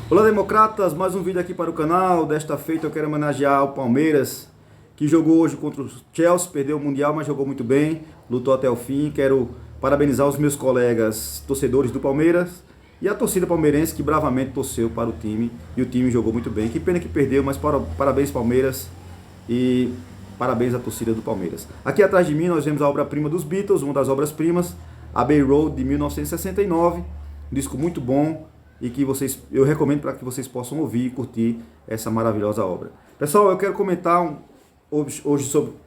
Olá, democratas, mais um vídeo aqui para o canal. Desta feita eu quero homenagear o Palmeiras, que jogou hoje contra o Chelsea, perdeu o Mundial, mas jogou muito bem, lutou até o fim. Quero parabenizar os meus colegas torcedores do Palmeiras e a torcida palmeirense que bravamente torceu para o time, e o time jogou muito bem. Que pena que perdeu, mas parabéns Palmeiras e parabéns à torcida do Palmeiras. Aqui atrás de mim nós vemos a obra-prima dos Beatles, uma das obras-primas, Abbey Road de 1969, um disco muito bom, e que eu recomendo para que vocês possam ouvir e curtir essa maravilhosa obra. Pessoal, eu quero comentar hoje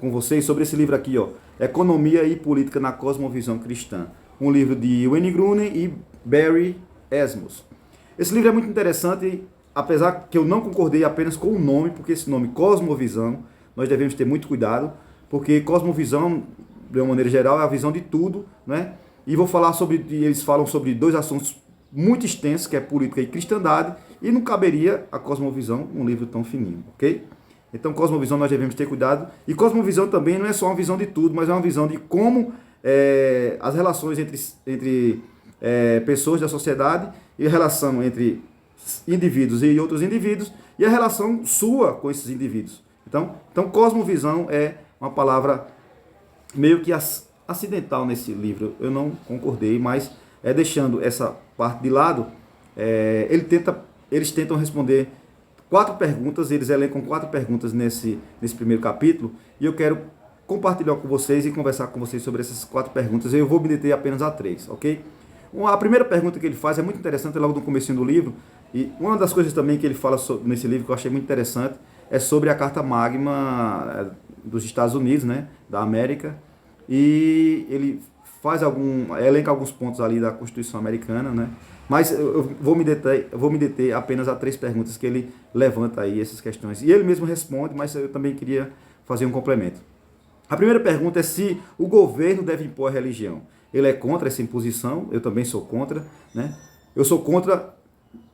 com vocês sobre esse livro aqui, ó, Economia e Política na Cosmovisão Cristã, um livro de Wayne Grudem e Barry Asmus. Esse livro é muito interessante, apesar que eu não concordei apenas com o nome, porque esse nome Cosmovisão, nós devemos ter muito cuidado, porque Cosmovisão, de uma maneira geral, é a visão de tudo, né? E eles falam sobre dois assuntos muito extenso, que é política e cristandade, e não caberia a Cosmovisão um livro tão fininho, ok? Então, Cosmovisão nós devemos ter cuidado, e Cosmovisão também não é só uma visão de tudo, mas é uma visão de como as relações entre pessoas da sociedade, e a relação entre indivíduos e outros indivíduos, e a relação sua com esses indivíduos. Então Cosmovisão é uma palavra meio que acidental nesse livro, eu não concordei, mas deixando essa parte de lado, eles tentam responder 4 perguntas, eles elencam 4 perguntas nesse primeiro capítulo, e eu quero compartilhar com vocês e conversar com vocês sobre essas 4 perguntas. Eu vou me deter apenas a 3, ok? A primeira pergunta que ele faz é muito interessante, logo no comecinho do livro, e uma das coisas também que ele fala nesse livro que eu achei muito interessante é sobre a Carta Magna dos Estados Unidos, né, da América, e ele elenca alguns pontos ali da Constituição Americana, né? Mas eu vou me deter apenas a 3 perguntas que ele levanta aí, essas questões. E ele mesmo responde, mas eu também queria fazer um complemento. A primeira pergunta é se o governo deve impor a religião. Ele é contra essa imposição, eu também sou contra, né? Eu sou contra,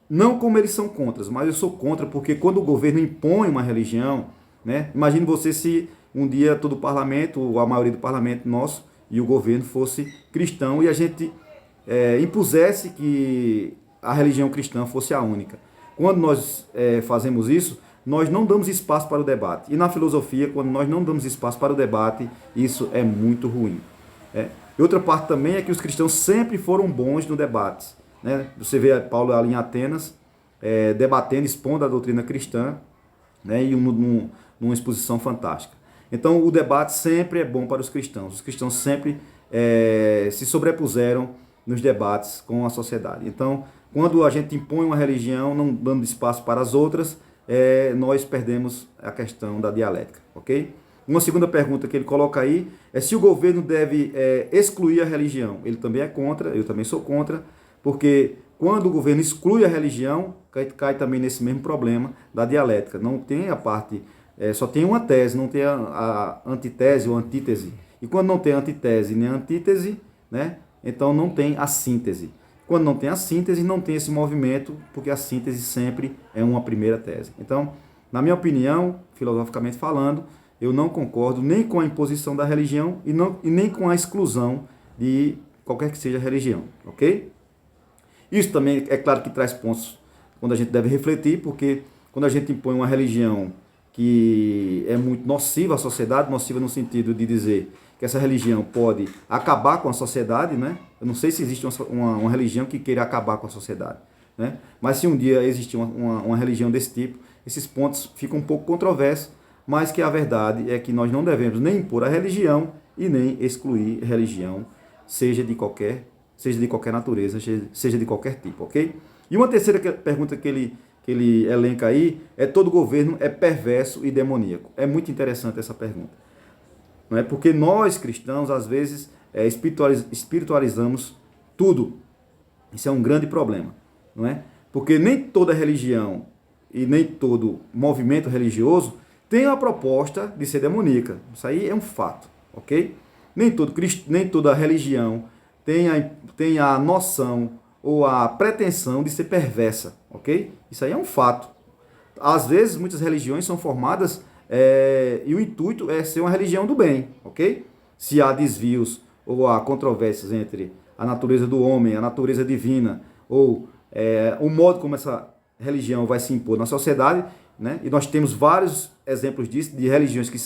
não como eles são contra, mas eu sou contra porque quando o governo impõe uma religião, né? Imagine você se um dia todo o parlamento, ou a maioria do parlamento nosso, e o governo fosse cristão e a gente impusesse que a religião cristã fosse a única. Quando nós fazemos isso, nós não damos espaço para o debate. E na filosofia, quando nós não damos espaço para o debate, isso é muito ruim. E outra parte também é que os cristãos sempre foram bons no debate, né? Você vê Paulo ali em Atenas, debatendo, expondo a doutrina cristã, né? E numa exposição fantástica. Então, o debate sempre é bom para os cristãos. Os cristãos sempre se sobrepuseram nos debates com a sociedade. Então, quando a gente impõe uma religião, não dando espaço para as outras, nós perdemos a questão da dialética, ok? Uma segunda pergunta que ele coloca aí é se o governo deve excluir a religião. Ele também é contra, eu também sou contra, porque quando o governo exclui a religião, cai também nesse mesmo problema da dialética. Não tem a parte... só tem uma tese, não tem a antitese ou antítese. E quando não tem antitese nem antítese, né, então não tem a síntese. Quando não tem a síntese, não tem esse movimento, porque a síntese sempre é uma primeira tese. Então, na minha opinião, filosoficamente falando, eu não concordo nem com a imposição da religião e nem com a exclusão de qualquer que seja a religião, ok? Isso também, é claro que traz pontos quando a gente deve refletir, porque quando a gente impõe uma religião que é muito nociva à sociedade, nociva no sentido de dizer que essa religião pode acabar com a sociedade, né? Eu não sei se existe uma religião que queira acabar com a sociedade, né? Mas se um dia existir uma religião desse tipo, esses pontos ficam um pouco controversos, mas que a verdade é que nós não devemos nem impor a religião e nem excluir religião, seja de qualquer natureza, seja de qualquer tipo, ok? E uma terceira pergunta que ele elenca aí é: todo governo é perverso e demoníaco. É muito interessante essa pergunta, não é? Porque nós cristãos às vezes espiritualizamos tudo. Isso é um grande problema, não é? Porque nem toda religião e nem todo movimento religioso tem a proposta de ser demoníaca. Isso aí é um fato, ok? Nem toda religião tem a noção ou a pretensão de ser perversa, ok? Isso aí é um fato. Às vezes, muitas religiões são formadas e o intuito é ser uma religião do bem, ok? Se há desvios ou há controvérsias entre a natureza do homem, a natureza divina, ou o modo como religião vai se impor na sociedade, né? E nós temos vários exemplos disso, de religiões que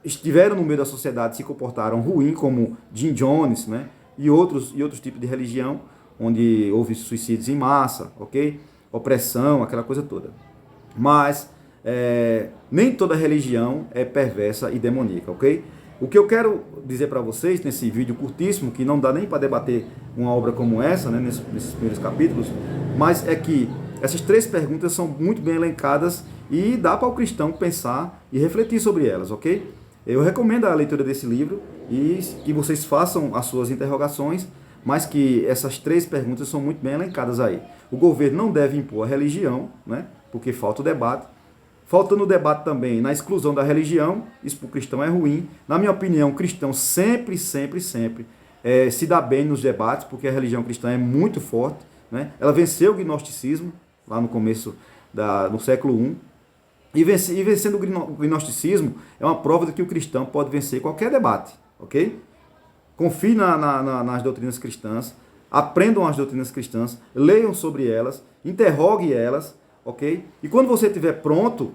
estiveram no meio da sociedade, se comportaram ruim, como Jim Jones, né? E outros tipos de religião, onde houve suicídios em massa, ok? Opressão, aquela coisa toda. Mas nem toda religião é perversa e demoníaca, ok? O que eu quero dizer para vocês nesse vídeo curtíssimo, que não dá nem para debater uma obra como essa, né, nesses primeiros capítulos, mas é que essas 3 perguntas são muito bem elencadas e dá para o cristão pensar e refletir sobre elas, ok? Eu recomendo a leitura desse livro e que vocês façam as suas interrogações, mas que essas 3 perguntas são muito bem elencadas aí. O governo não deve impor a religião, né, porque falta o debate. Faltando o debate também na exclusão da religião, isso para o cristão é ruim. Na minha opinião, o cristão sempre se dá bem nos debates, porque a religião cristã é muito forte, né? Ela venceu o gnosticismo, lá no começo do século I, e vencendo o gnosticismo é uma prova de que o cristão pode vencer qualquer debate, ok? Confie nas doutrinas cristãs, aprendam as doutrinas cristãs, leiam sobre elas, interrogue elas, ok? E quando você estiver pronto,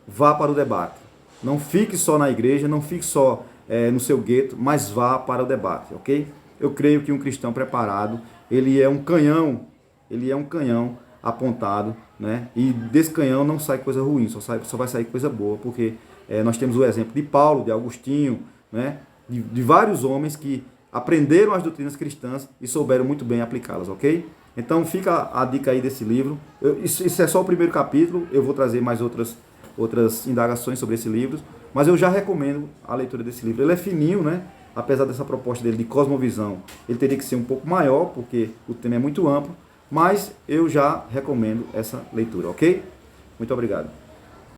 vá para o debate. Não fique só na igreja, não fique só no seu gueto, mas vá para o debate, ok? Eu creio que um cristão preparado, ele é um canhão apontado, né? E desse canhão não sai coisa ruim, só vai sair coisa boa, porque nós temos o exemplo de Paulo, de Agostinho, né? De vários homens que aprenderam as doutrinas cristãs e souberam muito bem aplicá-las, ok? Então fica a dica aí desse livro. Isso é só o primeiro capítulo, eu vou trazer mais outras indagações sobre esse livro, mas eu já recomendo a leitura desse livro. Ele é fininho, né? Apesar dessa proposta dele de cosmovisão, ele teria que ser um pouco maior, porque o tema é muito amplo, mas eu já recomendo essa leitura, ok? Muito obrigado.